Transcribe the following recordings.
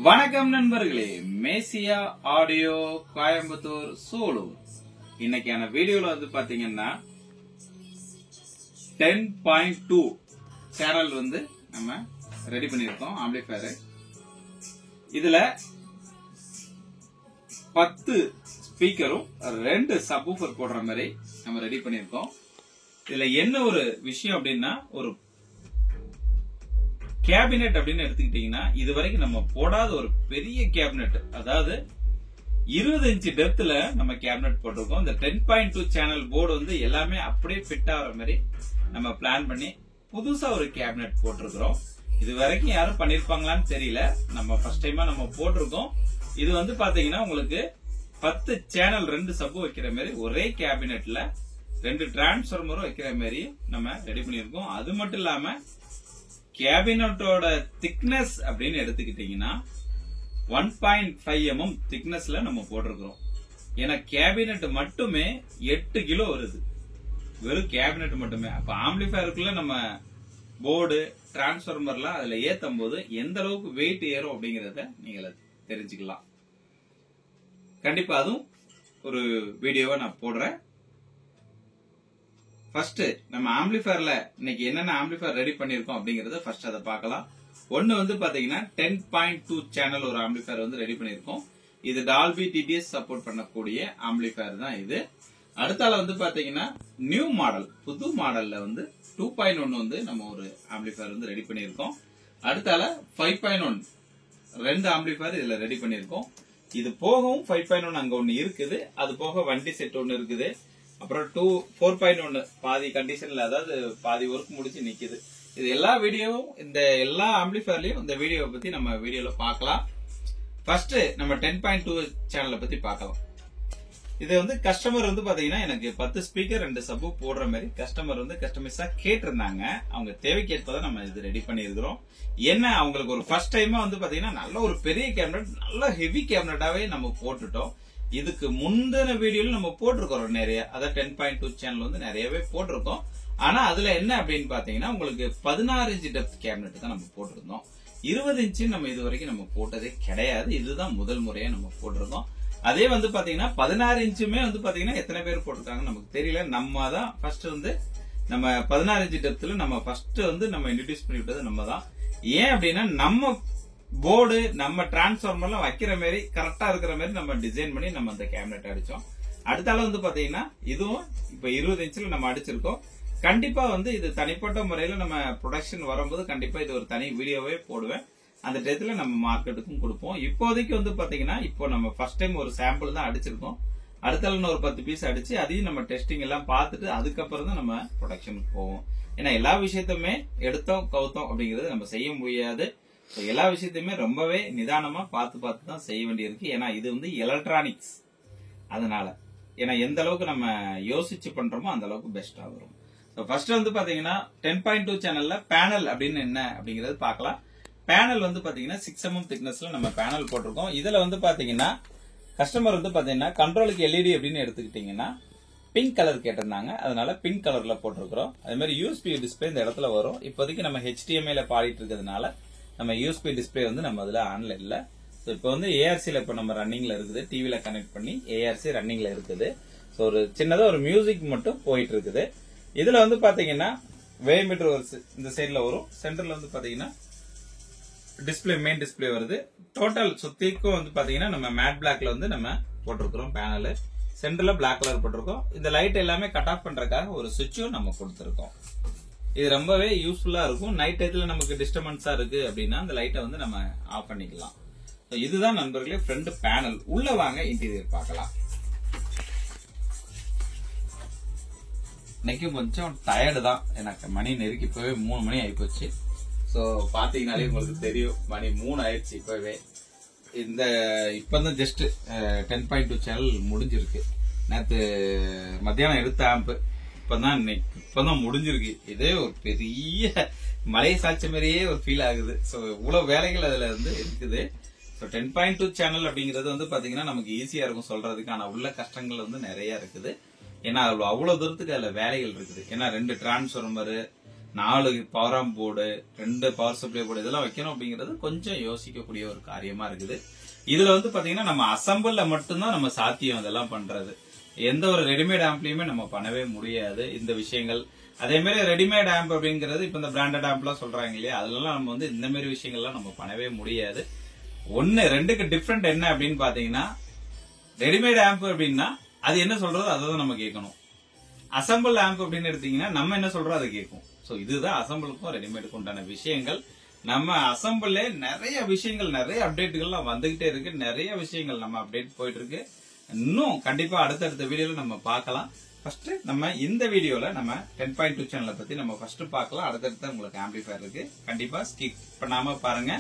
வணக்கம் நண்பர்களே, மேசியா ஆடியோ கோயம்புத்தூர் சூலூர். இன்னைக்கான வீடியோல வந்து பாத்தீங்கன்னா 10.2 சேனல் வந்து நம்ம ரெடி பண்ணிருக்கோம் ஆம்பிளிஃபயர். இதுல 10 ஸ்பீக்கரும் 2 சப்வூஃபர் போடுற மாதிரி நம்ம ரெடி பண்ணிருக்கோம். இதுல என்ன ஒரு விஷயம் அப்படின்னா, ஒரு கேபினெட் அப்படின்னு எடுத்துக்கிட்டீங்கன்னா இது வரைக்கும் நம்ம போடாத ஒரு பெரிய கேபினெட், அதாவது 20 இன்ச் டெப்த்ல நம்ம கேபினெட் போட்டிருக்கோம். இந்த 10.2 சேனல் போர்டு வந்து எல்லாமே அப்படியே ஃபிட் ஆகிற மாதிரி நம்ம பிளான் பண்ணி புதுசா ஒரு கேபினெட் போட்டிருக்கிறோம். இது வரைக்கும் யாரும் பண்ணிருப்பாங்களான்னு தெரியல, நம்ம ஃபர்ஸ்ட் டைமா நம்ம போட்டிருக்கோம். இது வந்து பாத்தீங்கன்னா உங்களுக்கு 10 சேனல் 2 சப்பு வைக்கிற மாதிரி ஒரே கேபினெட்ல 2 டிரான்ஸ்ஃபார்மரும் வைக்கிற மாதிரி நம்ம ரெடி பண்ணிருக்கோம். அது மட்டும் இல்லாம கேபினட்டோட திக்னஸ் அப்படின்னு எடுத்துக்கிட்டீங்கன்னா 1.5 mm திக்னஸ்ல நம்ம போட்டிருக்கிறோம். ஏன்னா கேபினட் மட்டுமே 8 கிலோ வருது, வெறும் கேபினட் மட்டுமே. அப்ப ஆம்பிளிஃபயருக்குள்ள நம்ம போர்டு டிரான்ஸ்ஃபார்மர்லாம் அதுல ஏத்தும் போது எந்த அளவுக்கு வெயிட் ஏறும் அப்படிங்கறத நீங்க தெரிஞ்சுக்கலாம். கண்டிப்பா அதுவும் ஒரு வீடியோவை நான் போடுறேன். ஃபர்ஸ்ட் நம்ம ஆம்பிளிஃபயர்ல இன்னைக்கு என்னென்ன ஆம்பிளிஃபயர் ரெடி பண்ணிருக்கோம் அப்படிங்கறத ஃபர்ஸ்ட் அதை பார்க்கலாம். ஒன்னு வந்து பாத்தீங்கன்னா 10.2 சேனல் ஒரு ஆம்பிளிஃபயர் வந்து ரெடி பண்ணிருக்கோம். இது டால்பி டிடிஎஸ் சப்போர்ட் பண்ணக்கூடிய ஆம்பிளிஃபயர் தான் இது. அடுத்தால வந்து பாத்தீங்கன்னா நியூ மாடல், புது மாடல்ல வந்து 2.1 வந்து நம்ம ஒரு ஆம்பிளிஃபயர் வந்து ரெடி பண்ணிருக்கோம். அடுத்தால 5.1 2 ஆம்பிளிஃபயர் இதுல ரெடி பண்ணிருக்கோம். இது போகவும் 5.1 அங்க ஒன்னு இருக்குது, அது போக வண்டி செட் ஒன்னு இருக்குது. அப்புறம் 4.1 பாதி கண்டிஷன்ல, அதாவது பாதி ஒர்க் முடிச்சு நிக்குது. இது எல்லா வீடியோவும் இந்த எல்லா ஆம்பிளிஃபயர்லயும் இந்த வீடியோவை பத்தி நம்ம வீடியோல பார்க்கலாம். ஃபர்ஸ்ட் நம்ம 10.2 சேனலை பத்தி பார்க்கலாம். இது வந்து கஸ்டமர் வந்து பாத்தீங்கன்னா எனக்கு 10 ஸ்பீக்கர் 2 சப்பு போடுற மாதிரி கஸ்டமர் வந்து கஸ்டமைஸா கேட்டிருந்தாங்க. அவங்க தேவைக்கேற்பதான் நம்ம இது ரெடி பண்ணிருக்கிறோம். என்ன அவங்களுக்கு ஒரு ஃபர்ஸ்ட் டைமா வந்து பாத்தீங்கன்னா நல்ல ஒரு பெரிய கேபினட், நல்ல ஹெவி கேபினட்டாவே நம்ம போட்டுட்டோம். இதுக்கு முந்தின வீடியோல நம்ம போட்டிருக்கோம் நிறைய, அதாவது 10.2 சேனல் வந்து நிறையவே போட்டிருக்கோம். ஆனா அதுல என்ன அப்படின்னு பாத்தீங்கன்னா உங்களுக்கு 16 இன்ச் டெப்த் கேபினட் தான் நம்ம போட்டிருந்தோம். 20 இன்ச் நம்ம இது வரைக்கும் நம்ம போட்டதே கிடையாது, இதுதான் முதல் முறையா நம்ம போட்டிருக்கோம். அதே வந்து பாத்தீங்கன்னா 16 இன்ச்சுமே வந்து பாத்தீங்கன்னா எத்தனை பேர் போட்டிருக்காங்க நமக்கு தெரியல. நம்ம தான் ஃபர்ஸ்ட் வந்து நம்ம 16 இன்ச் டெப்த்ல நம்ம ஃபர்ஸ்ட் வந்து நம்ம இன்ட்ரோடியூஸ் பண்ணி விட்டது நம்ம தான். ஏன் அப்படின்னா நம்ம போர்டு நம்ம டிரான்ஸ்ஃபார்மர்லாம் வைக்கிற மாதிரி கரெக்டா இருக்கிற மாதிரி நம்ம டிசைன் பண்ணி நம்ம அந்த கேபினெட் அடிச்சோம். அடுத்தால வந்து பாத்தீங்கன்னா இதுவும் இப்ப 20 இன்ச்ல நம்ம அடிச்சிருக்கோம். கண்டிப்பா வந்து இது தனிப்பட்ட முறையில நம்ம ப்ரொடக்ஷன் வரும்போது கண்டிப்பா இது ஒரு தனி வீடியோவே போடுவேன். அந்த டயத்துல நம்ம மார்க்கெட்டுக்கும் கொடுப்போம். இப்போதைக்கு வந்து பாத்தீங்கன்னா இப்போ நம்ம ஃபர்ஸ்ட் டைம் ஒரு சாம்பிள் தான் அடிச்சிருக்கோம். அடுத்தால ஒரு 10 பீஸ் அடிச்சு அதையும் நம்ம டெஸ்டிங் எல்லாம் பார்த்துட்டு அதுக்கப்புறம் தான் நம்ம ப்ரொடக்ஷனுக்கு போவோம். ஏன்னா எல்லா விஷயத்தையுமே எடுத்தோம் கவுத்தோம் அப்படிங்கறது நம்ம செய்ய முடியாது. எல்லா விஷயத்தையுமே ரொம்பவே நிதானமா பார்த்து தான் செய்ய வேண்டியிருக்கு. ஏன்னா இது வந்து எலக்ட்ரானிக்ஸ், அதனால ஏன்னா எந்த அளவுக்கு நம்ம யோசிச்சு பண்றோமோ அந்த அளவுக்கு பெஸ்டா வரும். ஃபர்ஸ்ட் வந்து பாத்தீங்கன்னா 10.2 சேனல்ல பேனல் அப்படின்னு என்ன அப்படிங்கறது பார்க்கலாம். பேனல் வந்து பாத்தீங்கன்னா 6 mm திக்னஸ்ல நம்ம பேனல் போட்டிருக்கோம். இதுல வந்து பாத்தீங்கன்னா கஸ்டமர் வந்து பாத்தீங்கன்னா கண்ட்ரோலுக்கு எல்இடி அப்படின்னு எடுத்துக்கிட்டீங்கன்னா பிங்க் கலர் கேட்டிருந்தாங்க, அதனால பிங்க் கலர்ல போட்டிருக்கிறோம். அதே மாதிரி யூஎஸ்பி டிஸ்பிளே இந்த இடத்துல வரும். இப்போதைக்கு நம்ம HDMI ல பாடிட்டு இருக்கிறதுனால நம்ம யூஎஸ்பி டிஸ்பிளே வந்து நம்ம அதுல ஆன்ல இல்ல. இப்போ வந்து ஏஆர்சில இப்ப நம்ம ரன்னிங்ல இருக்குது, டிவில கனெக்ட் பண்ணி ஏஆர்சி ரன்னிங்ல இருக்குது. ஸோ ஒரு சின்னதா ஒரு மியூசிக் மட்டும் போயிட்டு இருக்குது. இதுல வந்து பாத்தீங்கன்னா வேவ்மீட்டர் ஒரு இந்த சைட்ல வரும், சென்டர்ல வந்து பாத்தீங்கன்னா டிஸ்பிளே மெயின் டிஸ்பிளே வருது. டோட்டல் சுத்திக்கும் வந்து பாத்தீங்கன்னா நம்ம மேட் பிளாக்ல வந்து நம்ம போட்டிருக்கிறோம் பேனல். சென்டர்ல பிளாக் கலர் போட்டிருக்கோம். இந்த லைட் எல்லாமே கட் ஆஃப் பண்றதுக்காக ஒரு சுவிட்சும் நம்ம கொடுத்திருக்கோம். இது ரொம்பவே யூஸ்ஃபுல்லா இருக்கும். நைட் டயத்துல நமக்கு டிஸ்டர்பன்ஸா இருக்கு அப்படின்னா அந்த லைட்டை வந்து நம்ம ஆஃப் பண்ணிக்கலாம். இதுதான் நண்பர்களே ஃப்ரண்ட் பேனல். உள்ள வாங்க இன்டீரியர் பார்க்கலாம். இன்னைக்கு கொஞ்சம் டயர்டு தான், எனக்கு மணி நெருக்கி இப்பவே 3 மணி ஆயிப்போச்சு. ஸோ பாத்தீங்கன்னாலே உங்களுக்கு தெரியும் மணி 3 ஆயிடுச்சு இப்பவே. இந்த இப்பதான் ஜஸ்ட் 10.2 சேனல் முடிஞ்சிருக்கு. நேற்று மத்தியானம் எடுத்த ஆம்பு இப்பதான் முடிஞ்சிருக்கு. இதே ஒரு பெரிய மலையை சாய்ச்ச மாதிரியே ஒரு ஃபீல் ஆகுது. ஸோ இவ்வளவு வேலைகள் அதுல வந்து இருக்குது. ஸோ 10.2 சேனல் அப்படிங்கிறது வந்து பாத்தீங்கன்னா நமக்கு ஈஸியா இருக்கும் சொல்றதுக்கு, ஆனா உள்ள கஷ்டங்கள் வந்து நிறைய இருக்குது. ஏன்னா அவ்வளவு தூரத்துக்கு அதுல வேலைகள் இருக்குது. ஏன்னா 2 transformer, 4 power amp board, 2 power supply board இதெல்லாம் வைக்கணும் அப்படிங்கிறது கொஞ்சம் யோசிக்கக்கூடிய ஒரு காரியமா இருக்குது. இதுல வந்து பாத்தீங்கன்னா நம்ம அசம்பிள்ல மட்டும்தான் நம்ம சாத்தியம் இதெல்லாம் பண்றது. எந்த ஒரு ரெடிமேட் ஆம்ப்லயுமே நம்ம பண்ணவே முடியாது இந்த விஷயங்கள். அதே மாதிரி ரெடிமேட் ஆம்ப் அப்படிங்கிறது இப்ப இந்த பிராண்டட் ஆம்ப் எல்லாம் சொல்றாங்க இல்லையா, அதெல்லாம் நம்ம வந்து இந்த மாதிரி விஷயங்கள்லாம் நம்ம பண்ணவே முடியாது. ரெண்டுக்கு டிஃபரெண்ட் என்ன அப்படின்னு பாத்தீங்கன்னா, ரெடிமேட் ஆம்ப் அப்படின்னா அது என்ன சொல்றதோ அதை தான் நம்ம கேட்கணும். அசம்பிள் ஆம்ப் அப்படின்னு எடுத்தீங்கன்னா நம்ம என்ன சொல்றோம் அதை கேட்கும். சோ இதுதான் அசம்பிளுக்கும் ரெடிமேடுக்கும் உண்டான விஷயங்கள். நம்ம அசம்பிள்ல நிறைய விஷயங்கள், நிறைய அப்டேட்டுகள்லாம் வந்துகிட்டே இருக்கு. நிறைய விஷயங்கள் நம்ம அப்டேட் போயிட்டு இருக்கு. இன்னும் கண்டிப்பா அடுத்தடுத்த வீடியோல நம்ம பார்க்கலாம். ஃபர்ஸ்ட் நம்ம இந்த வீடியோல நம்ம 10.2 சேனலை பத்தி நம்ம ஃபர்ஸ்ட் பார்க்கலாம். அடுத்தடுத்த உங்களுக்கு ஆம்பிளிஃபையர் இருக்கு, கண்டிப்பா ஸ்கிப் பண்ணாம பாருங்க.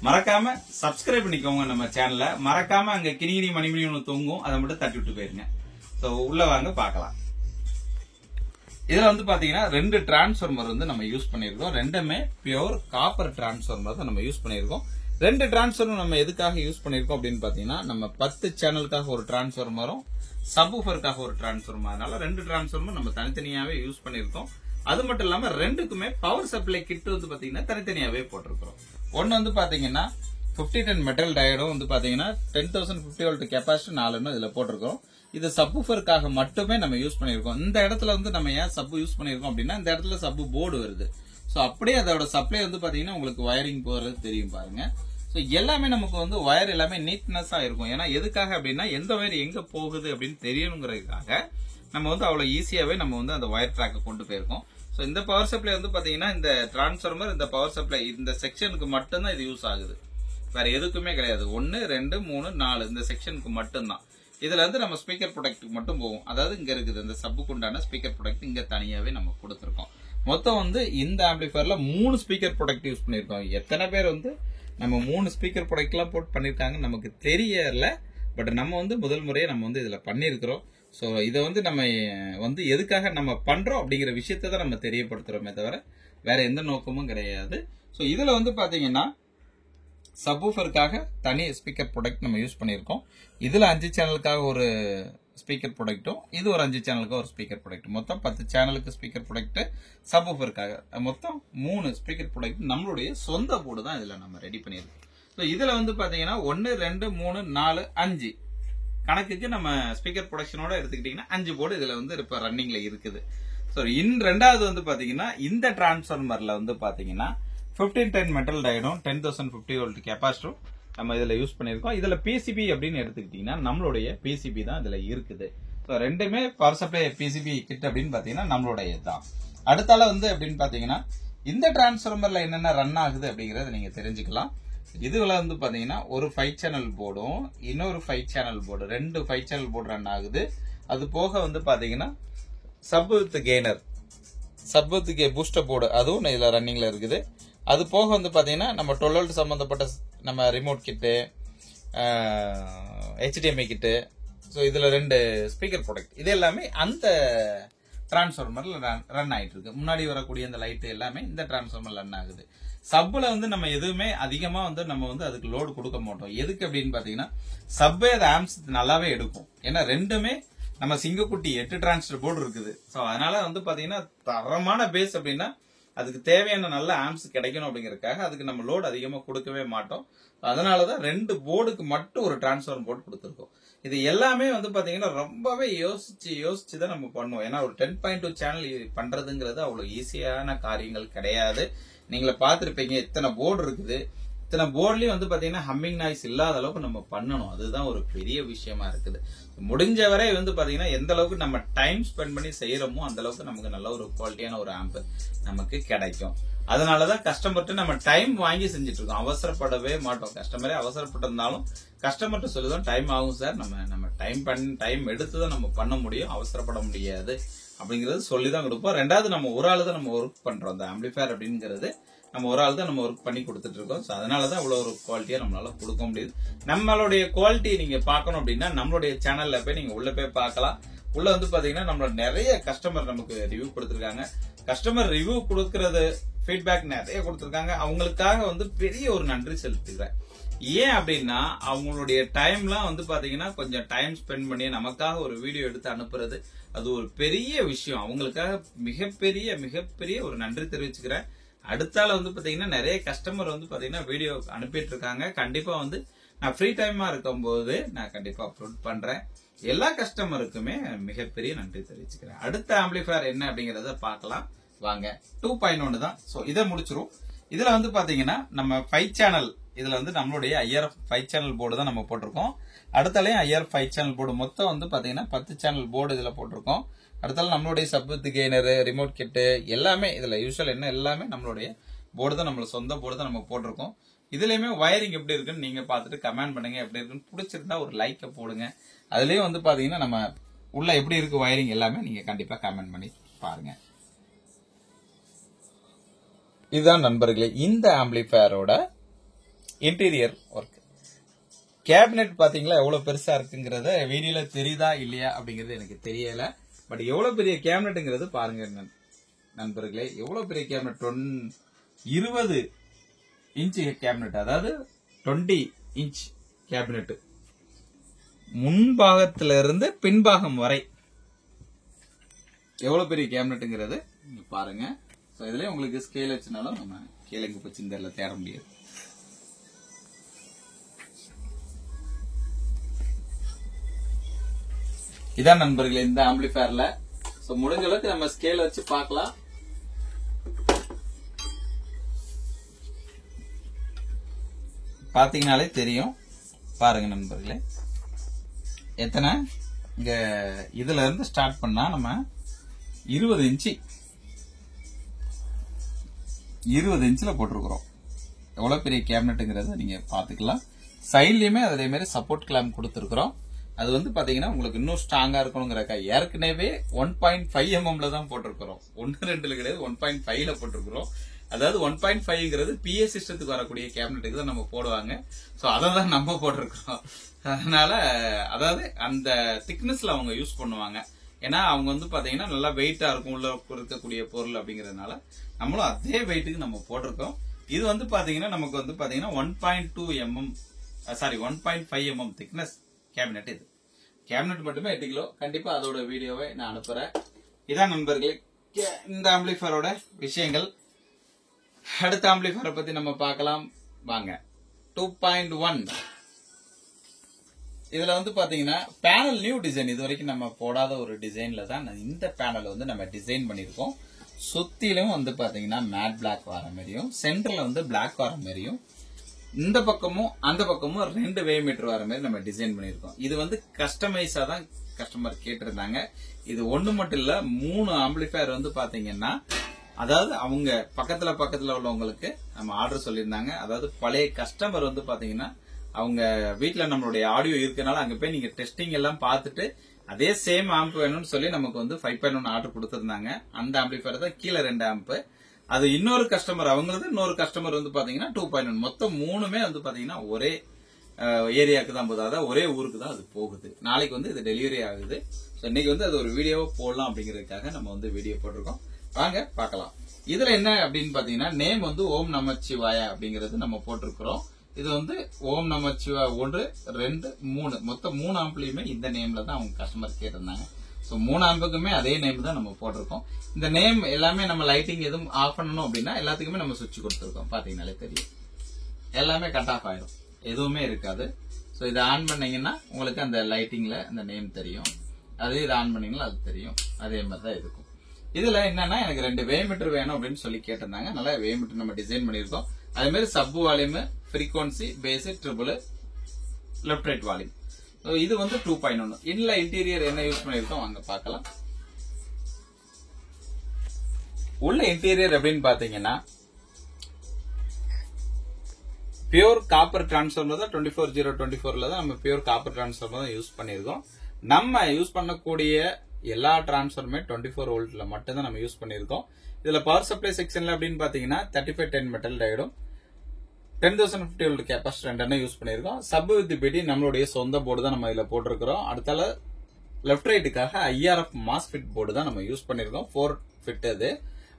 மறக்காம சப்ஸ்கிரைப் பண்ணிக்கோங்க நம்ம சேனலை. மறக்காம அங்க கிணிகிணி மணிமணி ஒன்று தொங்கும், அதை மட்டும் தட்டி விட்டு போயிருங்க. சோ உள்ள வாங்க பார்க்கலாம். இதுல வந்து பாத்தீங்கன்னா 2 டிரான்ஸ்ஃபார்மர் வந்து நம்ம யூஸ் பண்ணிருக்கோம். ரெண்டுமே பியூர் காப்பர் டிரான்ஸ்ஃபார்மர் தான் நம்ம யூஸ் பண்ணிருக்கோம். 2 டிரான்ஸ்ஃபார்மர் நம்ம எதுக்காக யூஸ் பண்ணிருக்கோம் அப்படின்னு பாத்தீங்கன்னா, நம்ம 10 சேனலுக்காக ஒரு டிரான்ஸ்ஃபார்மரும் சப்வூஃபருக்காக ஒரு டிரான்ஸ்ஃபார்மர். அதனால 2 டிரான்ஸ்ஃபார்மர் நம்ம தனித்தனியாவே யூஸ் பண்ணிருக்கோம். அது மட்டும் இல்லாம ரெண்டுக்குமே பவர் சப்ளை கிட் வந்து பாத்தீங்கன்னா தனித்தனியாவே போட்டிருக்கிறோம். ஒன்னு வந்து பாத்தீங்கன்னா 5010 மெட்டல் டயோடும் வந்து பாத்தீங்கன்னா 10,050 வோல்ட் கெப்பாசிட்டி 4 இதுல போட்டிருக்கோம். இது சப்வூஃபருக்காக மட்டுமே நம்ம யூஸ் பண்ணிருக்கோம். இந்த இடத்துல வந்து நம்ம ஏன் சப் யூஸ் பண்ணிருக்கோம் அப்படின்னா, இந்த இடத்துல சப் போர்டு வருது. சோ அப்படியே அதோட சப்ளை வந்து பாத்தீங்கன்னா உங்களுக்கு வயரிங் போறது தெரியும் பாருங்க. சோ எல்லாமே நமக்கு வந்து வயர் எல்லாமே நீட்னஸா இருக்கும். ஏன்னா எதுக்காக அப்படின்னா, எந்த வயர் எங்க போகுது அப்படின்னு தெரியணுங்கிறதுக்காக நம்ம வந்து அவ்வளவு ஈஸியாவே நம்ம வந்து அந்த வயர் ட்ராக்க கொண்டு போயிருக்கோம். சோ இந்த பவர் சப்ளை வந்து பாத்தீங்கன்னா, இந்த டிரான்ஸ்ஃபார்மர், இந்த பவர் சப்ளை இந்த செக்ஷனுக்கு மட்டும்தான் இது யூஸ் ஆகுது. வேற எதுக்குமே கிடையாது. 1 2 3 4 இந்த செக்ஷனுக்கு மட்டும்தான். இதுல வந்து நம்ம ஸ்பீக்கர் ப்ரொடக்ட்டுக்கு மட்டும் போகும். அதாவது இங்க இருக்குது இந்த சப்புக்கு உண்டான ஸ்பீக்கர் ப்ரொடக்ட் இங்க தனியாவே நம்ம கொடுத்திருக்கோம். மொத்தம் வந்து இந்த ஆம்பிளிஃபையர்ல 3 ஸ்பீக்கர் ப்ரொடக்ட் யூஸ் பண்ணிருக்கோம். எத்தனை பேர் வந்து நம்ம 3 ஸ்பீக்கர் ப்ரொடக்ட் எல்லாம் போட்டு பண்ணிருக்காங்க நமக்கு தெரியல. பட் நம்ம வந்து முதல் முறையே நம்ம வந்து இதுல பண்ணிருக்கிறோம். சோ இதை வந்து நம்ம வந்து எதுக்காக நம்ம பண்றோம் அப்படிங்கிற விஷயத்தை தான் நம்ம தெரியப்படுத்துறோமே தவிர வேற எந்த நோக்கமும் கிடையாது. சோ இதுல வந்து பாத்தீங்கன்னா சப்வூஃபருக்காக தனி ஸ்பீக்கர் ப்ரொடக்ட் நம்ம யூஸ் பண்ணிருக்கோம். இதுல 5 சேனலுக்காக ஒரு ஸ்பீக்கர் ப்ரொடக்ட்டும், இது ஒரு 5 சேனலுக்கு ஒரு ஸ்பீக்கர் ப்ரொடக்ட், மொத்தம் 10 சேனலுக்கு ஸ்பீக்கர் ப்ரொடக்ட். சப்வூஃபருக்காக மொத்தம் 3 ஸ்பீக்கர் ப்ரொடக்ட் நம்மளுடைய சொந்த போர்டு தான் இதுல நம்ம ரெடி பண்ணிருக்கோம். இதுல வந்து பாத்தீங்கன்னா 1 2 3 4 5 கணக்குக்கு நம்ம ஸ்பீக்கர் ப்ரொடக்ஷனோட எடுத்துக்கிட்டீங்கன்னா 5 போர்டு இதுல வந்து இப்ப ரன்னிங்ல இருக்குது. ரெண்டாவது வந்து பாத்தீங்கன்னா இந்த டிரான்ஸ்ஃபார்மர்ல வந்து பாத்தீங்கன்னா 1510 மெட்டல் டயோடும் 10,050 வோல்ட் கெப்பாசிட்டரும் நம்ம இதுல யூஸ் பண்ணிருக்கோம். இதுல பிசிபி அப்படின்னு எடுத்துக்கிட்டீங்கன்னா நம்மளுடைய பிசிபி தான் இதுல இருக்குது. ரெண்டுமே பவர் சப்ளை பிசிபி கிட் அப்படின்னு பாத்தீங்கன்னா நம்மளுடைய தான். அடுத்தால வந்து அப்படின்னு பாத்தீங்கன்னா இந்த டிரான்ஸ்ஃபார்மர்ல என்னென்ன ரன் ஆகுது அப்படிங்கறத நீங்க தெரிஞ்சுக்கலாம். இதுல வந்து பாத்தீங்கன்னா ஒரு 5 சேனல் போர்டும் இன்னொரு 5 channel board, 2 5 channel board run ஆகுது. அது போக வந்து பாத்தீங்கன்னா சப்வூஃப் கெய்னர், சப்வூஃப் பூஸ்டர் போர்டு அதுவும் இதுல ரன்னிங்ல இருக்குது. அது போக வந்து பாத்தீங்கன்னா நம்ம 12 வோல்ட் சம்பந்தப்பட்ட நம்ம ரிமோட் கிட்டு, HDMI கிட்டு, இதுல 2 ஸ்பீக்கர் ப்ரொடக்ட் இது எல்லாமே அந்த டிரான்ஸ்ஃபார்மர்ல ரன் ஆயிட்டு இருக்கு. முன்னாடி வரக்கூடிய அந்த லைட் எல்லாமே இந்த டிரான்ஸ்ஃபார்மர்ல ரன் ஆகுது. சப்ல வந்து நம்ம எதுவுமே அதிகமா வந்து நம்ம வந்து அதுக்கு லோடு கொடுக்க மாட்டோம். எதுக்கு அப்படின்னு பாத்தீங்கன்னா சப்பே அது ஆம்ஸ் நல்லாவே எடுக்கும். ஏன்னா ரெண்டுமே நம்ம சிங்கக்குட்டி 8 டிரான்ஸ்டர் போர்டு இருக்குது. அதனால வந்து பாத்தீங்கன்னா தரமான பேஸ் அப்படின்னா அதுக்கு தேவையான நல்ல ஆம்ஸ் கிடைக்கணும் அப்படிங்கறதுக்காக அதுக்கு நம்ம லோட் அதிகமா கொடுக்கவே மாட்டோம். அதனாலதான் 2 போர்டுக்கு மட்டும் ஒரு டிரான்ஸ்ஃபார்மர் போர்டு கொடுத்துருக்கோம். இது எல்லாமே வந்து பாத்தீங்கன்னா ரொம்பவே யோசிச்சு தான் நம்ம பண்ணுவோம். ஏன்னா ஒரு 10.2 சேனல் பண்றதுங்கிறது அவ்வளவு ஈஸியான காரியங்கள் கிடையாது. நீங்கள பாத்துருப்பீங்க இத்தனை போர்டு இருக்குது. இத்தனை போர்ட்லயும் வந்து பாத்தீங்கன்னா ஹம்மிங் நாய்ஸ் இல்லாத அளவுக்கு நம்ம பண்ணணும். அதுதான் ஒரு பெரிய விஷயமா இருக்குது. முடிஞ்ச வரை வந்து பாத்தீங்கன்னா எந்த அளவுக்கு நம்ம டைம் ஸ்பெண்ட் பண்ணி செய்யறோமோ அந்த அளவுக்கு நமக்கு நல்ல ஒரு குவாலிட்டியான ஒரு ஆம்ப் நமக்கு கிடைக்கும். அதனாலதான் கஸ்டமர்கிட்ட நம்ம டைம் வாங்கி செஞ்சுட்டு இருக்கோம். அவசரப்படவே மாட்டோம். கஸ்டமரே அவசரப்பட்டிருந்தாலும் கஸ்டமர்கிட்ட சொல்லுதான் டைம் ஆகும் சார், நம்ம டைம் எடுத்துதான் நம்ம பண்ண முடியும், அவசரப்பட முடியாது அப்படிங்கறது சொல்லிதான் கொடுப்போம். ரெண்டாவது நம்ம ஒரு ஆளு தான் நம்ம ஒர்க் பண்றோம். அந்த ஆம்பிளிஃபையர் அப்படிங்கிறது நம்ம ஒரு ஆள் தான் நம்ம ஒர்க் பண்ணி கொடுத்துட்டு இருக்கோம். அதனாலதான் இவ்வளவு ஒரு குவாலிட்டியா நம்மளால கொடுக்க முடியுது. நம்மளுடைய குவாலிட்டி நீங்க பாக்கணும் அப்படின்னா நம்மளுடைய சேனல்ல போய் நீங்க உள்ள போய் பார்க்கலாம். உள்ள வந்து பாத்தீங்கன்னா நம்மளோட நிறைய கஸ்டமர் நமக்கு ரிவ்யூ கொடுத்திருக்காங்க. கஸ்டமர் ரிவ்யூ கொடுக்கறது ஃபீட்பேக் நிறைய கொடுத்திருக்காங்க. அவங்களுக்காக வந்து பெரிய ஒரு நன்றி செலுத்துகிறேன். ஏன் அப்படின்னா அவங்களுடைய டைம்லாம் வந்து பாத்தீங்கன்னா கொஞ்சம் டைம் ஸ்பெண்ட் பண்ணி நமக்காக ஒரு வீடியோ எடுத்து அனுப்புறது அது ஒரு பெரிய விஷயம். அவங்களுக்காக மிகப்பெரிய ஒரு நன்றி தெரிவிச்சுக்கிறேன். அடுத்தால வந்து பாத்தீங்கன்னா நிறைய கஸ்டமர் வந்து பாத்தீங்கன்னா வீடியோ அனுப்பிட்டு இருக்காங்க. கண்டிப்பா வந்து நான் ஃப்ரீ டைமா இருக்கும்போது நான் கண்டிப்பா அப்லோட் பண்றேன். எல்லா கஸ்டமருக்குமே மிகப்பெரிய நன்றி தெரிவிச்சுக்கிறேன். அடுத்த ஆம்பிளிஃபயர் என்ன அப்படிங்கறத பார்க்கலாம் வாங்க. 2.1 தான். சோ இதை முடிச்சிரும். இதுல வந்து பாத்தீங்கன்னா நம்ம 5 சேனல், இதுல வந்து நம்மளுடைய IRF 5 சேனல் போர்டு தான் நம்ம போட்டிருக்கோம். அடுத்தாலையும் IRF 5 சேனல் போர்டு மொத்தம் வந்து பாத்தீங்கன்னா 10 சேனல் போர்டு இதுல போட்டிருக்கோம். அடுத்தால நம்மளுடைய சப்வித் கெய்னர், ரிமோட் கிட்டு எல்லாமே இதுல யூஸ்வல் என்ன எல்லாமே நம்மளுடைய போர்டு தான், நம்மளோட சொந்த போர்டு தான் நம்ம போட்டிருக்கோம். இதுலயுமே வயரிங் எப்படி இருக்குன்னு நீங்க பாத்துட்டு கமெண்ட் பண்ணுங்க. எப்படி இருக்குன்னு பிடிச்சிருந்தா ஒரு லைக்க போடுங்க. அதுலயும் வந்து பாத்தீங்கன்னா நம்ம உள்ள எப்படி இருக்கு வயரிங் எல்லாமே நீங்க கண்டிப்பா கமெண்ட் பண்ணி பாருங்க. இதுதான் நண்பர்களே இந்த ஆம்பிளிஃபயரோட இன்டீரியர் ஒர்க். கேபினெட் பாத்தீங்களா எவ்வளவு பெருசா இருக்குங்கிறத வீடியோல தெரியுதா இல்லையா அப்படிங்கறது எனக்கு தெரியல. பட் எவ்வளவு பெரிய கேபினெட்ங்கிறது பாருங்க நண்பர்களே. எவ்வளவு பெரிய கேபினெட், 20 இன்ச் கேபினெட், அதாவது 20 இன்ச் கேபினெட், முன்பாகத்திலிருந்து பின்பாகம் வரை எவ்வளவு பெரிய கேபினெட்ங்கிறது பாருங்க. இதுல உங்களுக்கு ஸ்கேல் வச்சுனாலும் நம்ம கீழே போச்சு இந்த தேட முடியாது. இதான் நண்பர்களே இந்த ஆம்பிளிஃபயர்ல. முடிஞ்ச அளவுக்கு நம்ம ஸ்கேல் வச்சு பார்க்கலாம். பாத்தீங்கன்னாலே தெரியும். பாருங்க நண்பர்களே எத்தனை இங்க இதுல இருந்து ஸ்டார்ட் பண்ணா நம்ம 20 இன்ச்ல போட்டிருக்கிறோம். எவ்வளவு பெரிய கேபினெட்ங்கிறத நீங்க பாத்துக்கலாம். சைட்லயுமே அதே மாதிரி சப்போர்ட் கிளாம்ப் கொடுத்திருக்கிறோம். அது வந்து பாத்தீங்கன்னா உங்களுக்கு இன்னும் ஸ்ட்ராங்கா இருக்கணுங்கிறக்கா ஏற்கனவே 1.5 mm தான் போட்டிருக்கிறோம். 1-2 கிடையாது, 1.5 போட்டிருக்கிறோம். அதாவது 1.5ங்கிறது PA சிஸ்டத்துக்கு வரக்கூடிய கேபினெட்டுக்கு தான் நம்ம போடுவாங்க. சோ அதை தான் நம்ம போட்டிருக்கிறோம். அதனால அதாவது அந்த திக்னஸ்ல அவங்க யூஸ் பண்ணுவாங்க. ஏன்னா அவங்க வந்து பாத்தீங்கன்னா நல்லா வெயிட்டா இருக்கும் உள்ள இருக்கக்கூடிய பொருள் அப்படிங்கறதுனால நம்மளும் அதே வெயிட்டுக்கு நம்ம போட்டிருக்கோம். இது வந்து பாத்தீங்கன்னா நமக்கு வந்து பாத்தீங்கன்னா 1.5 mm திக்னஸ் கேபினெட். இது கேபினெட் மட்டுமே 8 கிலோ. கண்டிப்பா அதோட வீடியோவை நான் அனுப்புறேன். இதான் நண்பர்களே இந்த ஆம்பிளிஃபயரோட விஷயங்கள். அடுத்த ஆம்பிளிஃபயரை பத்தி நம்ம பார்க்கலாம் வாங்க. 2.1 இதுல வந்து பாத்தீங்கன்னா பேனல் நியூ டிசைன், இது வரைக்கும் நம்ம போடாத ஒரு டிசைன்ல தான் இந்த பேனல் வந்து நம்ம டிசைன் பண்ணிருக்கோம். சுத்திலும் வந்து பாத்தீங்கன்னா மேட் பிளாக் வர மாதிரியும், சென்டர்ல வந்து பிளாக் வர மாதிரியும், இந்த பக்கமும் அந்த பக்கமும் 2 வேவ் மீட்டர் வர மாதிரி நம்ம டிசைன் பண்ணிருக்கோம். இது வந்து கஸ்டமைஸா தான் கஸ்டமர் கேட்டிருந்தாங்க. இது ஒண்ணு மட்டும் இல்ல, 3 ஆம்பிளிஃபயர் வந்து பாத்தீங்கன்னா அதாவது அவங்க பக்கத்துல உள்ளவங்களுக்கு நம்ம ஆர்டர் சொல்லியிருந்தாங்க. அதாவது பழைய கஸ்டமர் வந்து பாத்தீங்கன்னா அவங்க வீட்டுல நம்மளுடைய ஆடியோ இருக்கனால அங்க போய் நீங்க டெஸ்டிங் எல்லாம் பார்த்துட்டு அதே சேம் ஆம்ப் வேணும்னு சொல்லி நமக்கு வந்து 5.1 ஆர்டர் கொடுத்திருந்தாங்க. அந்த ஆம்பிளிஃபயர் தான் கீழே 2 ஆம்ப். அது இன்னொரு கஸ்டமர் அவங்களது, இன்னொரு கஸ்டமர் வந்து பாத்தீங்கன்னா 2.1. மொத்தம் 3மே வந்து பாத்தீங்கன்னா ஒரே ஏரியாவுக்கு தான் போகுது, அதாவது ஒரே ஊருக்கு தான் அது போகுது. நாளைக்கு வந்து இது டெலிவரி ஆகுது. இன்னைக்கு வந்து அது ஒரு வீடியோவை போடலாம் அப்படிங்கறதுக்காக நம்ம வந்து வீடியோ போட்டிருக்கோம். வாங்க பார்க்கலாம். இதுல என்ன அப்படின்னு பாத்தீங்கன்னா நேம் வந்து ஓம் நமச்சிவாயா அப்படிங்கறது நம்ம போட்டிருக்கிறோம். இது வந்து ஓம் நமச்சிவாயா 1, 2, 3 மொத்தம் 3 ஆம்பிளையுமே இந்த நேம்ல தான் அவங்க கஸ்டமர் கேட்டிருந்தாங்க. சோ 3 ஆம்புக்குமே அதே நேம் தான் நம்ம போட்டிருக்கோம். இந்த நேம் எல்லாமே நம்ம லைட்டிங் எதுவும் ஆஃப் பண்ணணும் அப்படின்னா எல்லாத்துக்குமே நம்ம சுவிட்ச் கொடுத்துருக்கோம். பாத்தீங்கன்னாலே தெரியும் எல்லாமே கட் ஆஃப் ஆயிடும், எதுவுமே இருக்காது. சோ இதை ஆன் பண்ணீங்கன்னா உங்களுக்கு அந்த லைட்டிங்ல அந்த நேம் தெரியும். அதே இதை ஆன் பண்ணீங்கன்னா அது தெரியும். அதே மாதிரி தான் இருக்கும். இதுல என்னன்னா எனக்கு 2 வேவ் மீட்டர் வேணும் அப்படின்னு சொல்லி கேட்டிருந்தாங்க. நல்லா வேவ் மீட்டர் நம்ம டிசைன் பண்ணிருக்கோம். அதே மாதிரி sub volume, frequency, bass, treble, left right volume. இது வந்து 2.1. இதுல இன்டீரியர் என்ன யூஸ் பண்ணிருக்கோம் வாங்க பார்க்கலாம். உள்ள இன்டீரியர் அப்படின்னு பாத்தீங்கன்னா பியூர் காப்பர் டிரான்ஸ்ஃபார்மர் தான் 24024ல தான் நம்ம பியூர் காப்பர் டிரான்ஸ்ஃபார்மர் தான் யூஸ் பண்ணிருக்கோம். நம்ம யூஸ் பண்ணக்கூடிய எல்லா டிரான்ஸ்ஃபார்மருமே 24 வோல்ட்ல மட்டும் தான் நம்ம யூஸ் பண்ணிருக்கோம். இதுல பவர் சப்ளை செக்ஷன்ல அப்படின்னு பாத்தீங்கன்னா 3510 மெட்டல் டயோடும் 10050 வோல்ட் கெபாசிட்டர் 2 யூஸ் பண்ணிருக்கோம். சப் வித் பிடி நம்மளுடைய சொந்த போர்டு தான் நம்ம இதுல போட்டிருக்கிறோம். அடுத்தால லெப்ட் ரைட்டுக்காக IRF மாஸ்ஃபிட் போர்டு தான் நம்ம யூஸ் பண்ணிருக்கோம். 4 ஃபிட் அது.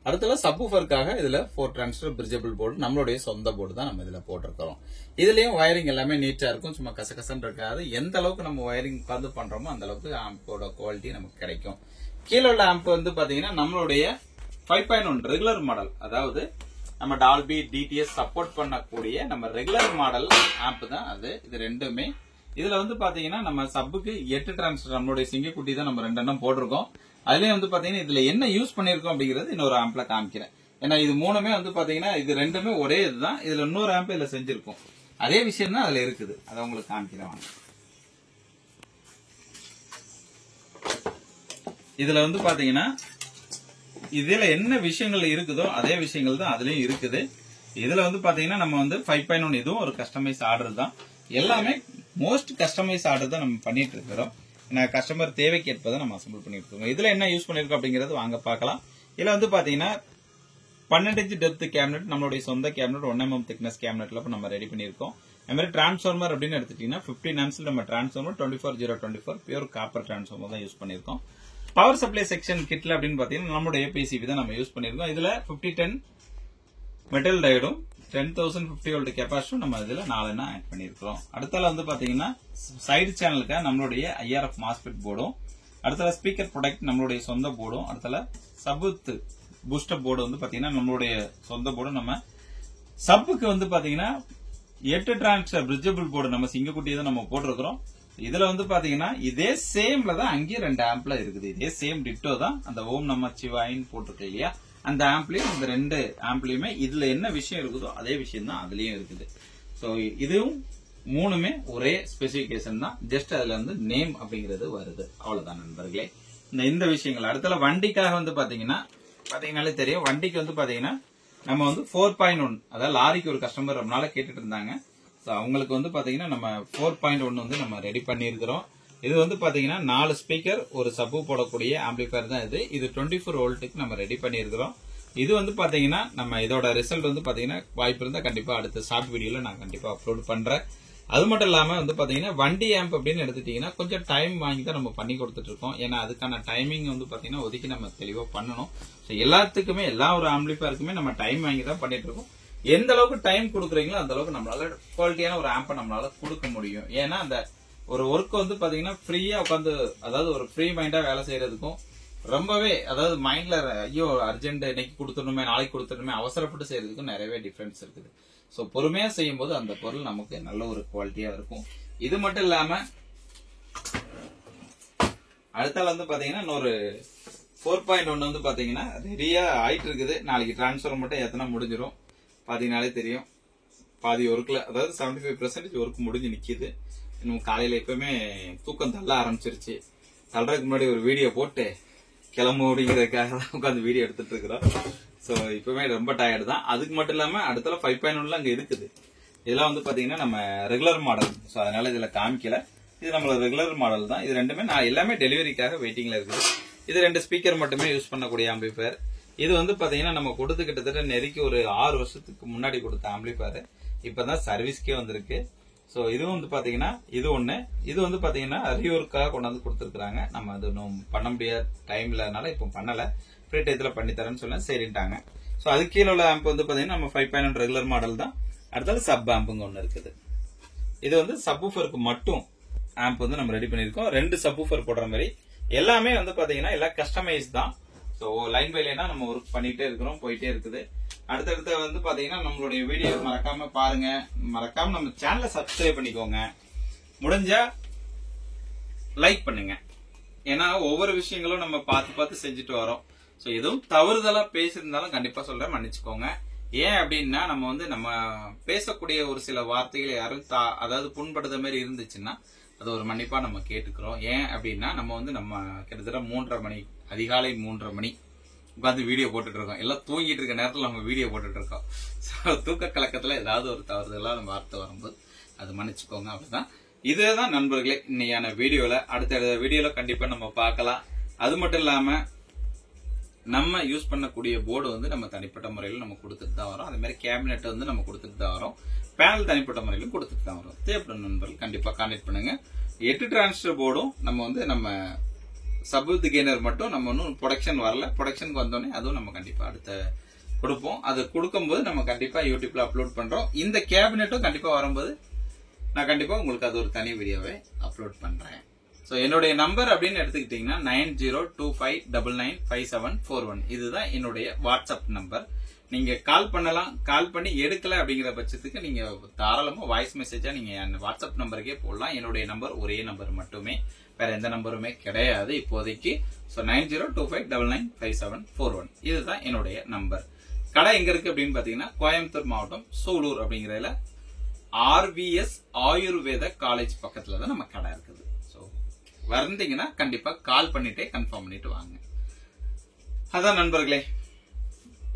அடுத்தல சப்வூஃபருக்காக இதுல 4 டிரான்சிஸ்டர் பிரிட்ஜபிள் போர்டு, நம்மளுடைய சொந்த போர்டு தான் நம்ம இதுல போட்டிருக்கிறோம். இதுலயும் வயரிங் எல்லாமே நீட்டா இருக்கும், சும்மா கசகசன்னு இருக்காது. எந்த அளவுக்கு நம்ம வயரிங் பார்த்து பண்றோமோ அந்த அளவுக்கு ஆம்போட குவாலிட்டி நமக்கு கிடைக்கும். கீழே உள்ள ஆம்ப் வந்து பாத்தீங்கன்னா நம்மளுடைய 5.1 ரெகுலர் மாடல், அதாவது நம்ம டால்பி டிடிஎஸ் சப்போர்ட் பண்ணக்கூடிய நம்ம ரெகுலர் மாடல் ஆம்ப் தான் அது. இது ரெண்டுமே இதுல வந்து பாத்தீங்கன்னா நம்ம சப்புக்கு 8 டிரான்சிஸ்டர், நம்மளுடைய சிங்கக்குட்டி தான் நம்ம 2 எண்ணம் போட்டிருக்கோம். அதுலயும் வந்து பாத்தீங்கன்னா இதுல என்ன யூஸ் பண்ணிருக்கோம் அப்படிங்கறது இன்னொரு ஆம்ப்ல காமிக்கிறேன். ஏன்னா இது மூணுமே வந்து பாத்தீங்கன்னா இது ரெண்டுமே ஒரே இதுதான். இதுல இன்னொரு ஆம்ப் இதுல செஞ்சிருக்கோம், அதே விஷயம் தான் அதுல இருக்குது. அதை உங்களுக்கு காமிக்கிறேன் வாங்க. இதுல வந்து பாத்தீங்கன்னா இதுல என்ன விஷயங்கள் இருக்குதோ அதே விஷயங்கள் தான் அதுலயும் இருக்குது. இதுல வந்து பாத்தீங்கன்னா நம்ம வந்து 5.1 இதுவும் ஒரு கஸ்டமைஸ் ஆர்டர் தான். எல்லாமே மோஸ்ட் கஸ்டமைஸ் ஆர்டர் தான் நம்ம பண்ணிட்டு இருக்கிறோம். கஸ்டமர் தேவைக்கு ஏற்பதை நம்ம அசம்பிள் பண்ணிட்டு இருக்கோம். இதுல என்ன யூஸ் பண்ணிருக்கோம் அப்படிங்கறது வாங்க பார்க்கலாம். இதுல வந்து பாத்தீங்கன்னா 12 இன்ச் டெப்த் கேபினெட், நம்மளுடைய சொந்த கேபினெட் 1 mm திக்னஸ் கேபினெட்ல நம்ம ரெடி பண்ணிருக்கோம். அது மாதிரி டிரான்ஸ்ஃபார்மர் அப்படின்னு எடுத்துட்டீங்கன்னா 15 amps நம்ம டிரான்ஸ்ஃபார்மர் 24024 பியூர் காப்பர் டிரான்ஸ்ஃபார்மர் தான் யூஸ் பண்ணிருக்கோம். பவர் சப்ளை செக்ஷன் கிட்ல அப்படின்னு பாத்தீங்கன்னா நம்மளுடைய பிசிபி தான் நம்ம யூஸ் பண்ணிருக்கோம். இதுல 5010 மெட்டல் டயோடும் 10,050 வோல்ட் கெபாசிட்டரும் நம்ம இதுல 4 எண்ணம் ஆட் பண்ணிருக்கோம். அடுத்தால வந்து பாத்தீங்கன்னா சைடு சேனலுக்கு நம்மளுடைய IRF மாஸ்பெட் போர்டும், அடுத்தால ஸ்பீக்கர் ப்ரொடக்ட் நம்மளுடைய சொந்த போர்டும், அடுத்தால சபுத் பூஸ்டர் போர்டு வந்து பாத்தீங்கன்னா நம்மளுடைய சொந்த போர்டும். நம்ம சப்புக்கு வந்து பாத்தீங்கன்னா 8 டிரான்சிஸ்டர் பிரிட்ஜபிள் போர்டு நம்ம சிங்கக்குட்டியை தான் நம்ம போட்டிருக்கிறோம். இதுல வந்து பாத்தீங்கன்னா இதே சேம்ல தான் அங்கேயும் 2 ஆம்ப்ல இருக்குது. இதே சேம் டிட்டோ தான் அந்த ஓம் நம சிவாயின்னு போட்டிருக்கு இல்லையா, அந்த ஆம்ப்லயும் இந்த 2 ஆம்ப்லயுமே இதுல என்ன விஷயம் இருக்குதோ அதே விஷயம் தான் அதுலயும் இருக்குது. சோ இதுவும் மூணுமே ஒரே ஸ்பெசிபிகேஷன் தான், ஜஸ்ட் அதுல வந்து நேம் அப்படிங்கிறது வருது, அவ்வளவுதான் நண்பர்களே. இந்த விஷயங்கள் அடுத்தால வண்டிக்காக வந்து பாத்தீங்கன்னாலே தெரியும். வண்டிக்கு வந்து பாத்தீங்கன்னா நம்ம வந்து 4.1, அதாவது லாரிக்கு ஒரு கஸ்டமர் ரொம்ப நாளா கேட்டுட்டு இருந்தாங்க. அவங்களுக்கு வந்து பாத்தீங்கன்னா நம்ம 4.1 வந்து நம்ம ரெடி பண்ணிருக்கிறோம். இது வந்து பாத்தீங்கன்னா 4 ஸ்பீக்கர் ஒரு சப்பு போடக்கூடிய ஆம்பிளிஃபயர் தான் இது. இது 24 வோல்ட்டுக்கு நம்ம ரெடி பண்ணிருக்கிறோம். இது வந்து பாத்தீங்கன்னா நம்ம இதோட ரிசல்ட் வந்து பாத்தீங்கன்னா வாய்ப்பு இருந்தா கண்டிப்பா அடுத்த ஷார்ட் வீடியோல நான் கண்டிப்பா அப்லோட் பண்றேன். அது மட்டும் இல்லாம வந்து பாத்தீங்கன்னா வண்டி ஆம்ப் அப்படின்னு எடுத்துட்டீங்கன்னா கொஞ்சம் டைம் வாங்கி தான் நம்ம பண்ணி கொடுத்துட்டு இருக்கோம். ஏன்னா அதுக்கான டைமிங் வந்து பாத்தீங்கன்னா ஒதுக்கி நம்ம தெளிவா பண்ணணும். எல்லாத்துக்குமே எல்லா ஒரு ஆம்பிளிஃபயருக்குமே நம்ம டைம் வாங்கி தான் பண்ணிட்டு இருக்கோம். எந்த அளவுக்கு டைம் கொடுக்குறீங்களோ அந்த அளவுக்கு நம்மளால குவாலிட்டியான ஒரு ஆம்பை நம்மளால கொடுக்க முடியும். ஏன்னா அந்த ஒரு ஒர்க் வந்து பாத்தீங்கன்னா ஃப்ரீயா உட்காந்து, அதாவது ஒரு ஃப்ரீ மைண்டா வேலை செய்யறதுக்கும் ரொம்பவே, அதாவது மைண்ட்ல ஐயோ அர்ஜென்ட் இன்னைக்கு கொடுத்துடணுமே நாளைக்கு கொடுத்துடணுமே அவசரப்பட்டு செய்யறதுக்கும் நிறையவே டிஃபரன்ஸ் இருக்குது. சோ பொறுமையா செய்யும் போது அந்த பொருள் நமக்கு நல்ல ஒரு குவாலிட்டியா இருக்கும். இது மட்டும் இல்லாம அடுத்தால வந்து பாத்தீங்கன்னா இன்னொரு 4.1 வந்து பாத்தீங்கன்னா ரெடியா ஆயிட்டு இருக்குது. நாளைக்கு டிரான்ஸ்பர் மட்டும் எத்தனை முடிஞ்சிடும் பாத்தீங்கன்னாலே தெரியும். பாதி ஒர்க்ல, அதாவது 75% ஒர்க் முடிஞ்சு நிக்குது. இன்னும் காலையில எப்பவுமே தூக்கம் தள்ள ஆரம்பிச்சிருச்சு. தள்ளுறதுக்கு முன்னாடி ஒரு வீடியோ போட்டு கிளம்பு அப்படிங்கிறதுக்காக தான் உட்காந்து வீடியோ எடுத்துட்டு இருக்கிறோம். சோ இப்பவுமே ரொம்ப டயர்டு தான். அதுக்கு மட்டும் இல்லாம அடுத்தால 5.1 அங்க இருக்குது. இதெல்லாம் வந்து பாத்தீங்கன்னா நம்ம ரெகுலர் மாடல். சோ அதனால இதுல காமிக்கல. இது நம்மளோட ரெகுலர் மாடல் தான். இது ரெண்டுமே நான் எல்லாமே டெலிவரிக்காக வெயிட்டிங்ல இருக்குது. இது 2 ஸ்பீக்கர் மட்டுமே யூஸ் பண்ணக்கூடிய ஆம்பிளிஃபயர். இது வந்து பாத்தீங்கன்னா நம்ம கொடுத்து கிட்டத்தட்ட நெருக்கி ஒரு 6 வருஷத்துக்கு முன்னாடி கொடுத்த ஆம்பிளிஃபயர் இப்பதான் சர்வீஸ்க்கே வந்திருக்கு. சோ இதுவும் வந்து பாத்தீங்கன்னா இது ஒண்ணு. இது வந்து பாத்தீங்கன்னா ரீஒர்க்காக கொண்டாந்து கொடுத்துருக்காங்க. நம்ம அது ஒன்றும் பண்ண முடியாத டைம் இல்லாதனால இப்ப பண்ணல, ஃப்ரீ டயத்துல பண்ணி தரேன்னு சொன்னா சரிட்டாங்க. சோ அது கீழே உள்ள ஆம்ப் வந்து பாத்தீங்கன்னா நம்ம 5.1 ரெகுலர் மாடல் தான். அடுத்தால சப் ஆம்புங்க ஒண்ணு இருக்குது. இது வந்து சப்வூஃபருக்கு மட்டும் ஆம்ப் வந்து நம்ம ரெடி பண்ணிருக்கோம். 2 சப்வூஃபர் போடுற மாதிரி எல்லாமே வந்து பாத்தீங்கன்னா எல்லாம் கஸ்டமைஸ் தான். சோ லைன் பை லைனா நம்ம ஒர்க் பண்ணிட்டே இருக்கிறோம், போயிட்டே இருக்குது. அடுத்தடுத்து வந்து பாத்தீங்கன்னா நம்மளுடைய வீடியோ மறக்காம பாருங்க, மறக்காம நம்ம சேனலை சப்ஸ்கிரைப் பண்ணிக்கோங்க, முடிஞ்சா லைக் பண்ணுங்க. ஏன்னா ஒவ்வொரு விஷயங்களும் நம்ம பார்த்து செஞ்சுட்டு வரோம். சோ எதுவும் தவறுதலா பேசியிருந்தாலும் கண்டிப்பா சொல்றேன், மன்னிச்சுக்கோங்க. ஏன் அப்படின்னா நம்ம வந்து நம்ம பேசக்கூடிய ஒரு சில வார்த்தைகளை யாரும் அதாவது புண்படுத்த மாதிரி இருந்துச்சுன்னா அது ஒரு மன்னிப்பா நம்ம கேட்டுக்கிறோம். ஏன் அப்படின்னா நம்ம வந்து நம்ம கிட்டத்தட்ட 3:30 மணி, அதிகாலை 3:30 மணி உட்காந்து வீடியோ போட்டுட்டு இருக்கோம். எல்லாம் தூங்கிட்டு இருக்க நேரத்துல நம்ம வீடியோ போட்டுட்டு இருக்கோம். தூக்க கலக்கத்துல ஏதாவது ஒரு தவறுதலா நம்ம வார்த்தை வரும்போது அது மன்னிச்சுக்கோங்க. அப்படிதான் இதுதான் நண்பர்களே இன்னையான வீடியோல. அடுத்த வீடியோல கண்டிப்பா நம்ம பார்க்கலாம். அது மட்டும் இல்லாம நம்ம யூஸ் பண்ணக்கூடிய போர்டு வந்து நம்ம தனிப்பட்ட முறையில் நம்ம கொடுத்துட்டு தான் வரோம். அதே மாதிரி கேபினெட் வந்து நம்ம கொடுத்துட்டு தான் வரோம். பேனல் தனிப்பட்ட முறையிலும் கொடுத்துட்டு தான் வரும். தேவைப்படும் நண்பர்கள் கண்டிப்பா கான்டாக்ட் பண்ணுங்க. 8 டிரான்சிஸ்டர் போர்டும் நம்ம வந்து நம்ம சப் வித் கெய்னர் மட்டும் நம்ம இன்னும் ப்ரொடக்ஷன் வரல. ப்ரொடக்ஷனுக்கு வந்தோடனே அதுவும் நம்ம கண்டிப்பா அடுத்த கொடுப்போம். அது கொடுக்கும்போது நம்ம கண்டிப்பா யூடியூப்ல அப்லோட் பண்றோம். இந்த கேபினெட்டும் கண்டிப்பா வரும்போது நான் கண்டிப்பா உங்களுக்கு அது ஒரு தனி வீடியோவை அப்லோட் பண்றேன். சோ என்னுடைய நம்பர் அப்படின்னு எடுத்துக்கிட்டீங்கன்னா 9025995741. இதுதான் என்னுடைய வாட்ஸ்அப் நம்பர். நீங்க கால் பண்ணலாம். கால் பண்ணி எடுக்கல அப்படிங்கிற பட்சத்துக்கு நீங்க தாராளமா வாய்ஸ் மெசேஜா நீங்க வாட்ஸ்அப் நம்பருக்கே போடலாம். என்னுடைய நம்பர் ஒரே நம்பர் மட்டுமே, வேற எந்த நம்பருமே கிடையாது இப்போதைக்கு. சோ 9025995741. இதுதான் என்னுடைய நம்பர். கடை எங்க இருக்கு அப்படின்னு பாத்தீங்கன்னா கோயம்புத்தூர் மாவட்டம் சூலூர் அப்படிங்கறதுல ஆர்விஎஸ் ஆயுர்வேத காலேஜ் பக்கத்துல தான் நம்ம கடை இருக்குது. சோ வந்தீங்கன்னா கண்டிப்பா கால் பண்ணிட்டே கன்ஃபார்ம் பண்ணிட்டு வாங்க. அதான் நண்பர்களே,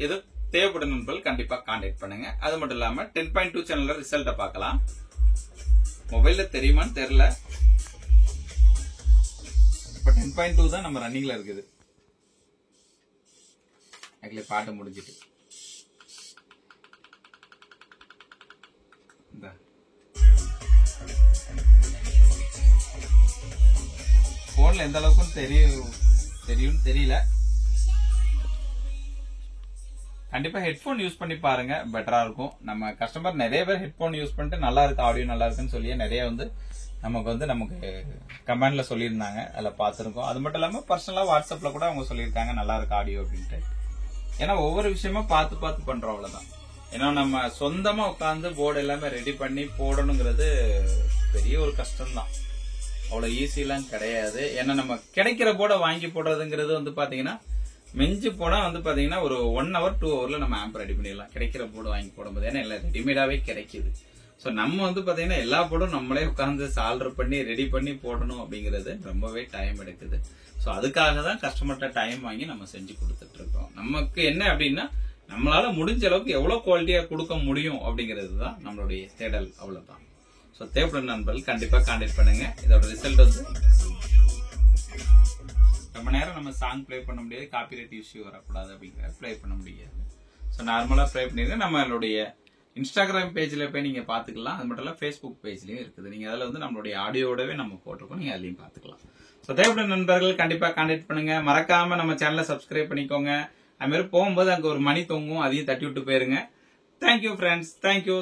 இது தேவைப்படும் நண்பர்கள் கண்டிப்பா கான்டாக்ட் பண்ணுங்க. அது மட்டும் இல்லாம 10.2 சேனல்ல ரிசல்ட்ட பார்க்கலாம். மொபைல்ல தெரியுமான்னு தெரியல. இப்ப 10.2 தான் நம்ம ரன்னிங்ல இருக்குது. ஆக்சுவலி பாட்டு முடிஞ்சிட்டு போன்ல எந்த அளவுக்கு தெரியும் தெரியல. கண்டிப்பா ஹெட்போன் யூஸ் பண்ணி பாருங்க, பெட்டரா இருக்கும். நம்ம கஸ்டமர் நிறைய பேர் ஹெட்போன் யூஸ் பண்ணிட்டு நல்லா இருக்கு, ஆடியோ நல்லா இருக்குன்னு சொல்லி நிறைய நமக்கு கமெண்ட்ல சொல்லியிருந்தாங்க. அதில் பார்த்துருக்கோம். அது மட்டும் இல்லாம பர்சனலா வாட்ஸ்அப்ல கூட அவங்க சொல்லியிருக்காங்க நல்லா இருக்கு ஆடியோ அப்படின்ட்டு. ஏன்னா ஒவ்வொரு விஷயமா பார்த்து பண்றோம், அவ்வளவுதான். ஏன்னா நம்ம சொந்தமா உட்காந்து போர்டு எல்லாமே ரெடி பண்ணி போடணுங்கிறது பெரிய ஒரு கஷ்டம் தான். அவ்வளவு ஈஸி எல்லாம் கிடையாது. ஏன்னா நம்ம கிடைக்கிற போர்டை வாங்கி போடுறதுங்கிறது பாத்தீங்கன்னா மிஞ்சி போனா பாத்தீங்கன்னா ஒரு 1 hour 2 hourல நம்ம ஆம்ப் ரெடி பண்ணிடலாம், கிடைக்கிற போர்டு வாங்கி போடும்போது. ஏன்னா எல்லாம் ரெடிமேடாவே கிடைக்குது. சோ நம்ம பாத்தீங்கன்னா எல்லா போர்டும் நம்மளே உட்காந்து சால்டர் பண்ணி ரெடி பண்ணி போடணும் அப்படிங்கிறது ரொம்பவே டைம் எடுக்குது. சோ அதுக்காக தான் கஸ்டமர்கிட்ட டைம் வாங்கி நம்ம செஞ்சு கொடுத்துட்டு இருக்கோம். நமக்கு என்ன அப்படின்னா நம்மளால முடிஞ்ச அளவுக்கு எவ்வளவு குவாலிட்டியா கொடுக்க முடியும் அப்படிங்கிறது தான் நம்மளுடைய தேடல், அவ்வளவுதான். சோ தேவைப்படும் நண்பர்கள் கண்டிப்பா கான்டாக்ட் பண்ணுங்க. இதோட ரிசல்ட் ரொம்ப நேரம் நம்ம சாங் பிளே பண்ண முடியாது, காப்பிரைட் இஷ்யூ வரக்கூடாது அப்படிங்கிற பிளே பண்ண முடியாது. சோ நார்மலா பிளே பண்ணிருங்க. நம்மளுடைய இன்ஸ்டாகிராம் பேஜ்ல போய் நீங்க பாத்துக்கலாம். அது மட்டும் இல்ல ஃபேஸ்புக் பேஜ்லயும் இருக்குது. நீங்க அதுல நம்மளுடைய ஆடியோடவே நம்ம போட்டிருக்கோம், நீங்க அதுலயும் பாத்துக்கலாம். சோ தேவைப்படும் நண்பர்கள் கண்டிப்பா கான்டாக்ட் பண்ணுங்க. மறக்காம நம்ம சேனலை சப்ஸ்கிரைப் பண்ணிக்கோங்க. அது மாதிரி போகும்போது அங்க ஒரு மணி தொங்கும், அதையும் தட்டி விட்டு போயிருங்க. Thank you friends. தேங்க்யூ.